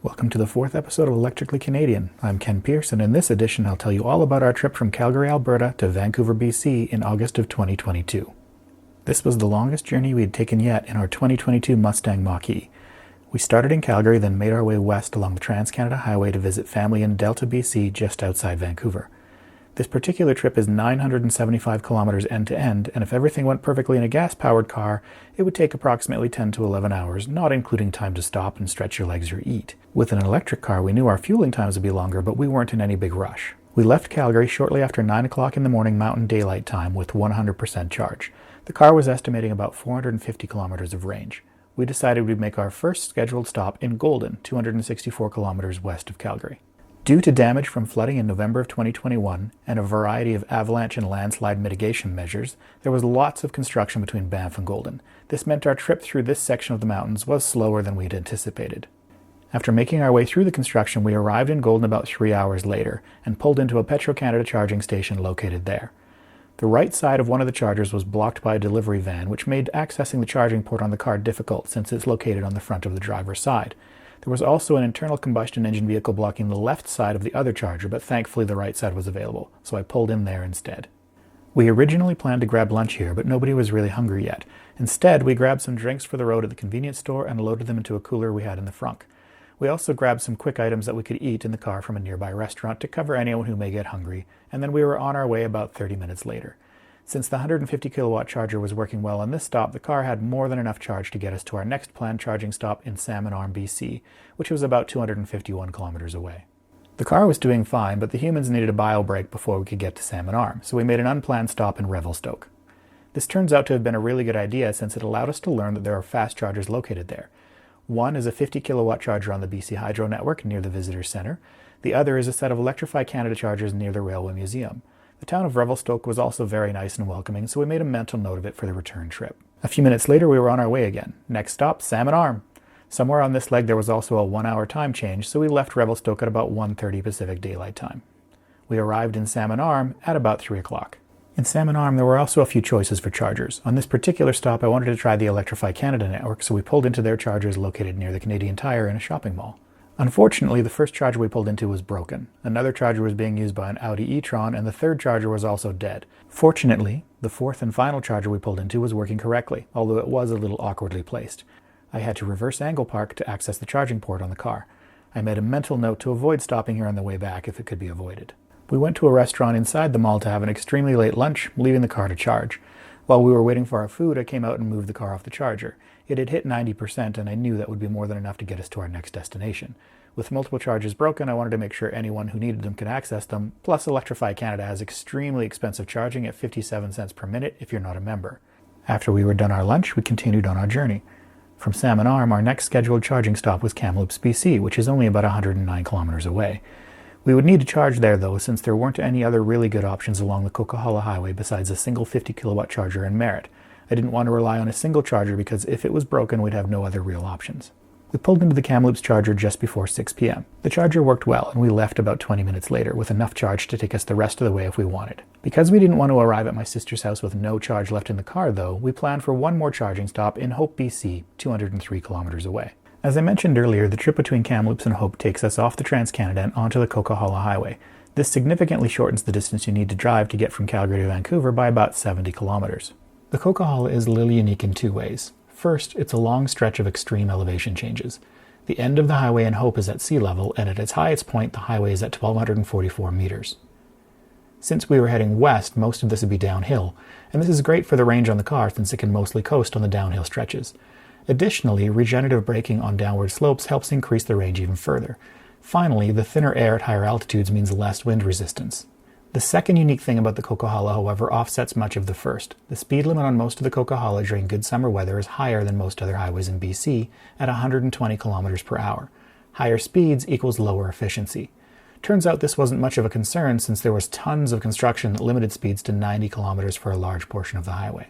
Welcome to the fourth episode of Electrically Canadian. I'm Ken Pierce, and in this edition I'll tell you all about our trip from Calgary, Alberta to Vancouver, BC in August of 2022. This was the longest journey we had taken yet in our 2022 Mustang Mach-E. We started in Calgary, then made our way west along the Trans-Canada Highway to visit family in Delta, BC, just outside Vancouver. This particular trip is 975 kilometers end to end, and if everything went perfectly in a gas-powered car, it would take approximately 10 to 11 hours, not including time to stop and stretch your legs or eat. With an electric car, we knew our fueling times would be longer, but we weren't in any big rush. We left Calgary shortly after 9 o'clock in the morning Mountain Daylight Time with 100% charge. The car was estimating about 450 kilometers of range. We decided we'd make our first scheduled stop in Golden, 264 kilometers west of Calgary. Due to damage from flooding in November of 2021 and a variety of avalanche and landslide mitigation measures, there was lots of construction between Banff and Golden. This meant our trip through this section of the mountains was slower than we'd anticipated. After making our way through the construction, we arrived in Golden about 3 hours later and pulled into a Petro-Canada charging station located there. The right side of one of the chargers was blocked by a delivery van, which made accessing the charging port on the car difficult since it's located on the front of the driver's side. There was also an internal combustion engine vehicle blocking the left side of the other charger, but thankfully the right side was available, so I pulled in there instead. We originally planned to grab lunch here, but nobody was really hungry yet. Instead, we grabbed some drinks for the road at the convenience store and loaded them into a cooler we had in the frunk. We also grabbed some quick items that we could eat in the car from a nearby restaurant to cover anyone who may get hungry, and then we were on our way about 30 minutes later. Since the 150 kilowatt charger was working well on this stop, the car had more than enough charge to get us to our next planned charging stop in Salmon Arm, BC, which was about 251 kilometers away. The car was doing fine, but the humans needed a bio break before we could get to Salmon Arm, so we made an unplanned stop in Revelstoke. This turns out to have been a really good idea since it allowed us to learn that there are fast chargers located there. One is a 50 kilowatt charger on the BC Hydro network near the Visitor Centre. The other is a set of Electrify Canada chargers near the Railway Museum. The town of Revelstoke was also very nice and welcoming, so we made a mental note of it for the return trip. A few minutes later, we were on our way again. Next stop, Salmon Arm. Somewhere on this leg there was also a 1-hour time change, so we left Revelstoke at about 1:30 Pacific Daylight Time. We arrived in Salmon Arm at about 3 o'clock. In Salmon Arm, there were also a few choices for chargers. On this particular stop, I wanted to try the Electrify Canada network, so we pulled into their chargers located near the Canadian Tire in a shopping mall. Unfortunately, the first charger we pulled into was broken. Another charger was being used by an Audi e-tron, and the third charger was also dead. Fortunately, the fourth and final charger we pulled into was working correctly, although it was a little awkwardly placed. I had to reverse angle park to access the charging port on the car. I made a mental note to avoid stopping here on the way back if it could be avoided. We went to a restaurant inside the mall to have an extremely late lunch, leaving the car to charge. While we were waiting for our food, I came out and moved the car off the charger. It had hit 90%, and I knew that would be more than enough to get us to our next destination. With multiple chargers broken, I wanted to make sure anyone who needed them could access them, plus Electrify Canada has extremely expensive charging at 57 cents per minute if you're not a member. After we were done our lunch, we continued on our journey. From Salmon Arm, our next scheduled charging stop was Kamloops, BC, which is only about 109 kilometers away. We would need to charge there, though, since there weren't any other really good options along the Coquihalla Highway besides a single 50 kilowatt charger in Merritt. I didn't want to rely on a single charger because if it was broken, we'd have no other real options. We pulled into the Kamloops charger just before 6 p.m. The charger worked well, and we left about 20 minutes later with enough charge to take us the rest of the way if we wanted. Because we didn't want to arrive at my sister's house with no charge left in the car, though, we planned for one more charging stop in Hope, BC, 203 kilometers away. As I mentioned earlier, the trip between Kamloops and Hope takes us off the Trans-Canada and onto the Coquihalla Highway. This significantly shortens the distance you need to drive to get from Calgary to Vancouver by about 70 kilometers. The Coquihalla is a little unique in two ways. First, it's a long stretch of extreme elevation changes. The end of the highway in Hope is at sea level, and at its highest point, the highway is at 1,244 meters. Since we were heading west, most of this would be downhill, and this is great for the range on the car since it can mostly coast on the downhill stretches. Additionally, regenerative braking on downward slopes helps increase the range even further. Finally, the thinner air at higher altitudes means less wind resistance. The second unique thing about the Coquihalla, however, offsets much of the first. The speed limit on most of the Coquihalla during good summer weather is higher than most other highways in BC at 120 kilometers per hour. Higher speeds equals lower efficiency. Turns out this wasn't much of a concern since there was tons of construction that limited speeds to 90 kilometers for a large portion of the highway.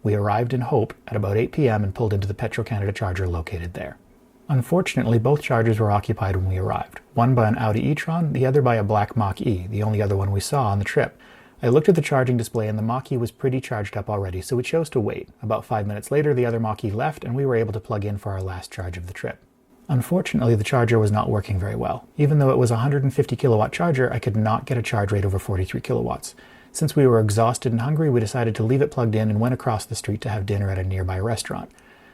We arrived in Hope at about 8 p.m. and pulled into the Petro-Canada charger located there. Unfortunately, both chargers were occupied when we arrived, one by an Audi e-tron, the other by a black Mach-E, the only other one we saw on the trip. I looked at the charging display and the Mach-E was pretty charged up already, so we chose to wait. About 5 minutes later, the other Mach-E left and we were able to plug in for our last charge of the trip. Unfortunately, the charger was not working very well. Even though it was a 150 kilowatt charger, I could not get a charge rate over 43 kilowatts. Since we were exhausted and hungry, we decided to leave it plugged in and went across the street to have dinner at a nearby restaurant.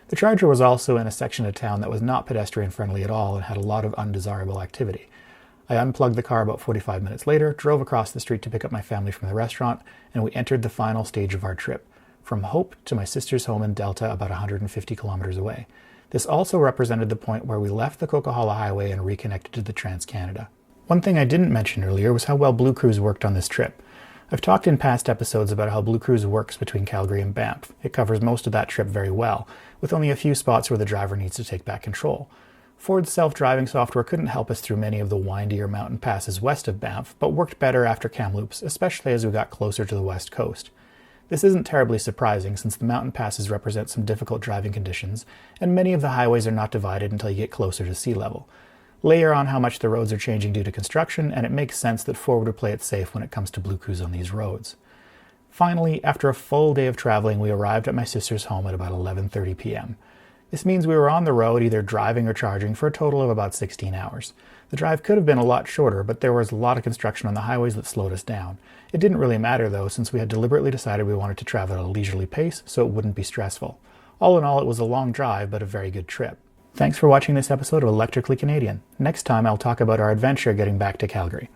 The charger was also in a section of town that was not pedestrian friendly at all and had a lot of undesirable activity. I unplugged the car about 45 minutes later, drove across the street to pick up my family from the restaurant, and we entered the final stage of our trip, from Hope to my sister's home in Delta about 150 kilometers away. This also represented the point where we left the Coquihalla Highway and reconnected to the Trans-Canada. One thing I didn't mention earlier was how well Blue Cruise worked on this trip. I've talked in past episodes about how Blue Cruise works between Calgary and Banff. It covers most of that trip very well, with only a few spots where the driver needs to take back control. Ford's self-driving software couldn't help us through many of the windier mountain passes west of Banff, but worked better after Kamloops, especially as we got closer to the west coast. This isn't terribly surprising since the mountain passes represent some difficult driving conditions, and many of the highways are not divided until you get closer to sea level. Layer on how much the roads are changing due to construction, and it makes sense that Ford would play it safe when it comes to Blue Cruise on these roads. Finally, after a full day of traveling, we arrived at my sister's home at about 11:30 p.m. This means we were on the road either driving or charging for a total of about 16 hours. The drive could have been a lot shorter, but there was a lot of construction on the highways that slowed us down. It didn't really matter though, since we had deliberately decided we wanted to travel at a leisurely pace so it wouldn't be stressful. All in all, it was a long drive, but a very good trip. Thanks for watching this episode of Electrically Canadian. Next time I'll talk about our adventure getting back to Calgary.